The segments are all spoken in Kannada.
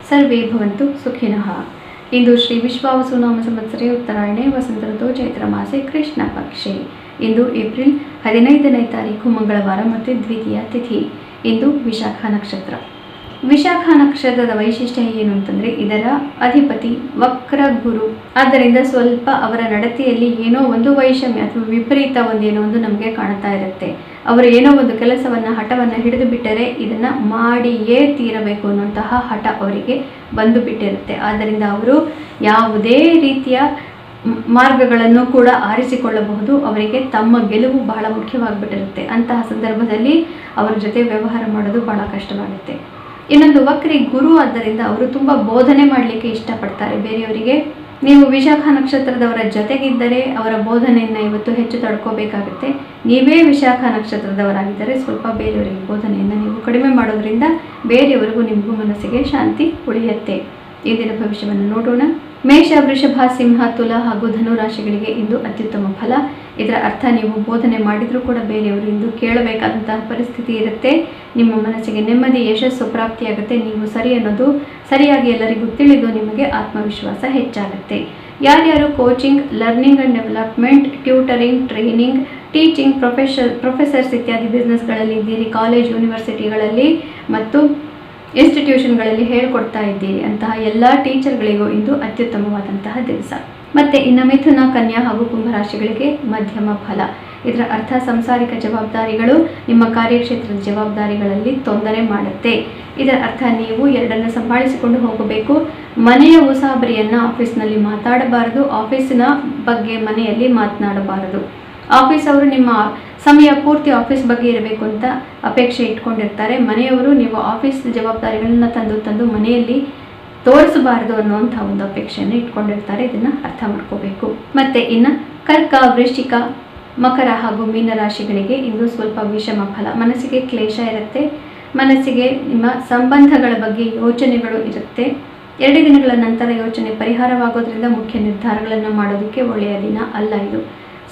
ಸರ್ವೇ ಭವಂತು ಸುಖಿನಃ. ಇಂದು ಶ್ರೀ ವಿಶ್ವಾವಸುನಾಮ ಸಂವತ್ಸರೆ ಉತ್ತರಾಯಣೆ ವಸಂತ ಋತು ಚೈತ್ರ ಮಾಸೆ ಕೃಷ್ಣ ಪಕ್ಷೆ. ಇಂದು ಏಪ್ರಿಲ್ 15ನೇ ತಾರೀಕು ಮಂಗಳವಾರ ಮತ್ತು ದ್ವಿತೀಯ ತಿಥಿ. ಇಂದು ವಿಶಾಖ ನಕ್ಷತ್ರ. ವಿಶಾಖ ನಕ್ಷತ್ರದ ವೈಶಿಷ್ಟ್ಯ ಏನು ಅಂತಂದರೆ, ಇದರ ಅಧಿಪತಿ ವಕ್ರ ಗುರು. ಆದ್ದರಿಂದ ಸ್ವಲ್ಪ ಅವರ ನಡತೆಯಲ್ಲಿ ಏನೋ ಒಂದು ವೈಷಮ್ಯ ಅಥವಾ ವಿಪರೀತ ಒಂದೇನೋ ಒಂದು ನಮಗೆ ಕಾಣ್ತಾ ಇರುತ್ತೆ. ಅವರು ಏನೋ ಒಂದು ಕೆಲಸವನ್ನು ಹಠವನ್ನು ಹಿಡಿದು ಬಿಟ್ಟರೆ ಇದನ್ನು ಮಾಡಿಯೇ ತೀರಬೇಕು ಅನ್ನುವಂತಹ ಹಠ ಅವರಿಗೆ ಬಂದು ಬಿಟ್ಟಿರುತ್ತೆ. ಆದ್ದರಿಂದ ಅವರು ಯಾವುದೇ ರೀತಿಯ ಮಾರ್ಗಗಳನ್ನು ಕೂಡ ಆರಿಸಿಕೊಳ್ಳಬಹುದು. ಅವರಿಗೆ ತಮ್ಮ ಗೆಲುವು ಬಹಳ ಮುಖ್ಯವಾಗಿಬಿಟ್ಟಿರುತ್ತೆ. ಅಂತಹ ಸಂದರ್ಭದಲ್ಲಿ ಅವರ ಜೊತೆ ವ್ಯವಹಾರ ಮಾಡೋದು ಬಹಳ ಕಷ್ಟವಾಗುತ್ತೆ. ಇನ್ನೊಂದು ವಕ್ರಿ ಗುರು, ಆದ್ದರಿಂದ ಅವರು ತುಂಬ ಬೋಧನೆ ಮಾಡಲಿಕ್ಕೆ ಇಷ್ಟಪಡ್ತಾರೆ ಬೇರೆಯವರಿಗೆ. ನೀವು ವಿಶಾಖ ನಕ್ಷತ್ರದವರ ಜೊತೆಗಿದ್ದರೆ ಅವರ ಬೋಧನೆಯನ್ನು ಇವತ್ತು ಹೆಚ್ಚು ತಡ್ಕೋಬೇಕಾಗುತ್ತೆ. ನೀವೇ ವಿಶಾಖ ನಕ್ಷತ್ರದವರಾಗಿದ್ದರೆ ಸ್ವಲ್ಪ ಬೇರೆಯವರಿಗೆ ಬೋಧನೆಯನ್ನು ನೀವು ಕಡಿಮೆ ಮಾಡೋದ್ರಿಂದ ಬೇರೆಯವರಿಗೂ ನಿಮಗೂ ಮನಸ್ಸಿಗೆ ಶಾಂತಿ ಉಳಿಯುತ್ತೆ. ಇಂದಿನ ಭವಿಷ್ಯವನ್ನು ನೋಡೋಣ. ಮೇಷ, ವೃಷಭ, ಸಿಂಹ, ತುಲ ಹಾಗೂ ಧನು ರಾಶಿಗಳಿಗೆ ಇಂದು ಅತ್ಯುತ್ತಮ ಫಲ. ಇದರ ಅರ್ಥ, ನೀವು ಬೋಧನೆ ಮಾಡಿದರೂ ಕೂಡ ಬೇರೆಯವರು ಇಂದು ಕೇಳಬೇಕಾದಂತಹ ಪರಿಸ್ಥಿತಿ ಇರುತ್ತೆ. ನಿಮ್ಮ ಮನಸ್ಸಿಗೆ ನೆಮ್ಮದಿ, ಯಶಸ್ಸು ಪ್ರಾಪ್ತಿಯಾಗುತ್ತೆ. ನೀವು ಸರಿ ಅನ್ನೋದು ಸರಿಯಾಗಿ ಎಲ್ಲರಿಗೂ ತಿಳಿದು ನಿಮಗೆ ಆತ್ಮವಿಶ್ವಾಸ ಹೆಚ್ಚಾಗುತ್ತೆ. ಯಾರ್ಯಾರು coaching, learning and development, tutoring, training, teaching, professors ಇತ್ಯಾದಿ ಬಿಸ್ನೆಸ್ಗಳಲ್ಲಿ ಇದ್ದೀರಿ, ಕಾಲೇಜ್, ಯೂನಿವರ್ಸಿಟಿಗಳಲ್ಲಿ ಮತ್ತು ಇನ್ಸ್ಟಿಟ್ಯೂಷನ್ಗಳಲ್ಲಿ ಹೇಳ್ಕೊಡ್ತಾ ಇದ್ದೀರಿ, ಅಂತಹ ಎಲ್ಲ ಟೀಚರ್ಗಳಿಗೂ ಇಂದು ಅತ್ಯುತ್ತಮವಾದಂತಹ ದಿವಸ. ಮತ್ತು ಇನ್ನು ಮಿಥುನ, ಕನ್ಯಾ ಹಾಗೂ ಕುಂಭರಾಶಿಗಳಿಗೆ ಮಧ್ಯಮ ಫಲ. ಇದರ ಅರ್ಥ, ಸಂಸಾರಿಕ ಜವಾಬ್ದಾರಿಗಳು ನಿಮ್ಮ ಕಾರ್ಯಕ್ಷೇತ್ರದ ಜವಾಬ್ದಾರಿಗಳಲ್ಲಿ ತೊಂದರೆ ಮಾಡುತ್ತೆ. ಇದರ ಅರ್ಥ, ನೀವು ಎರಡನ್ನು ಸಂಭಾಳಿಸಿಕೊಂಡು ಹೋಗಬೇಕು. ಮನೆಯ ಉಸಾಬರಿಯನ್ನು ಆಫೀಸ್ನಲ್ಲಿ ಮಾತಾಡಬಾರದು. ಆಫೀಸಿನ ಬಗ್ಗೆ ಮನೆಯಲ್ಲಿ ಮಾತನಾಡಬಾರದು. ಆಫೀಸ್ ಅವರು ನಿಮ್ಮ ಸಮಯ ಪೂರ್ತಿ ಆಫೀಸ್ ಬಗ್ಗೆ ಇರಬೇಕು ಅಂತ ಅಪೇಕ್ಷೆ ಇಟ್ಕೊಂಡಿರ್ತಾರೆ. ಮನೆಯವರು ನೀವು ಆಫೀಸ್ ಜವಾಬ್ದಾರಿಗಳನ್ನ ತಂದು ಮನೆಯಲ್ಲಿ ತೋರಿಸಬಾರದು ಅನ್ನುವಂಥ ಒಂದು ಅಪೇಕ್ಷೆಯನ್ನು ಇಟ್ಕೊಂಡಿರ್ತಾರೆ. ಇದನ್ನು ಅರ್ಥ ಮಾಡ್ಕೋಬೇಕು. ಮತ್ತು ಇನ್ನು ಕರ್ಕ, ವೃಶ್ಚಿಕ, ಮಕರ ಹಾಗೂ ಮೀನ ರಾಶಿಗಳಿಗೆ ಇಂದು ಸ್ವಲ್ಪ ವಿಷಮ ಫಲ. ಮನಸ್ಸಿಗೆ ಕ್ಲೇಶ ಇರುತ್ತೆ. ಮನಸ್ಸಿಗೆ ನಿಮ್ಮ ಸಂಬಂಧಗಳ ಬಗ್ಗೆ ಯೋಚನೆಗಳು ಇರುತ್ತೆ. 2 ದಿನಗಳ ನಂತರ ಯೋಚನೆ ಪರಿಹಾರವಾಗೋದ್ರಿಂದ ಮುಖ್ಯ ನಿರ್ಧಾರಗಳನ್ನು ಮಾಡೋದಕ್ಕೆ ಒಳ್ಳೆಯ ದಿನ ಅಲ್ಲ ಇದು.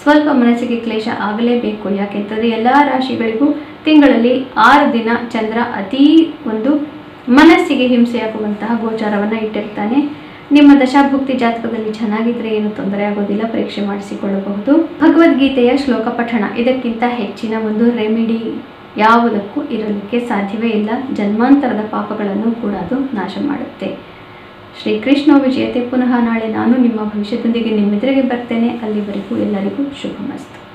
ಸ್ವಲ್ಪ ಮನಸ್ಸಿಗೆ ಕ್ಲೇಶ ಆಗಲೇಬೇಕು. ಯಾಕೆಂತಂದರೆ ಎಲ್ಲ ರಾಶಿಗಳಿಗೂ ತಿಂಗಳಲ್ಲಿ 6 ದಿನ ಚಂದ್ರ ಅತೀ ಒಂದು ಮನಸ್ಸಿಗೆ ಹಿಂಸೆಯಾಗುವಂತಹ ಗೋಚಾರವನ್ನು ಇಟ್ಟಿರ್ತಾನೆ. ನಿಮ್ಮ ದಶಾಭುಕ್ತಿ ಜಾತಕದಲ್ಲಿ ಚೆನ್ನಾಗಿದ್ರೆ ಏನು ತೊಂದರೆ ಆಗೋದಿಲ್ಲ, ಪರೀಕ್ಷೆ ಮಾಡಿಸಿಕೊಳ್ಳಬಹುದು. ಭಗವದ್ಗೀತೆಯ ಶ್ಲೋಕ ಪಠಣ, ಇದಕ್ಕಿಂತ ಹೆಚ್ಚಿನ ಒಂದು ರೆಮಿಡಿ ಯಾವುದಕ್ಕೂ ಇರಲಿಕ್ಕೆ ಸಾಧ್ಯವೇ ಇಲ್ಲ. ಜನ್ಮಾಂತರದ ಪಾಪಗಳನ್ನು ಕೂಡ ಅದು ನಾಶ ಮಾಡುತ್ತೆ. ಶ್ರೀಕೃಷ್ಣ ವಿಜಯತೆ. ಪುನಃ ನಾಳೆ ನಾನು ನಿಮ್ಮ ಭವಿಷ್ಯದೊಂದಿಗೆ ನಿಮ್ಮೆದುರಿಗೆ ಬರ್ತೇನೆ. ಅಲ್ಲಿವರೆಗೂ ಎಲ್ಲರಿಗೂ ಶುಭಮಸ್ತು.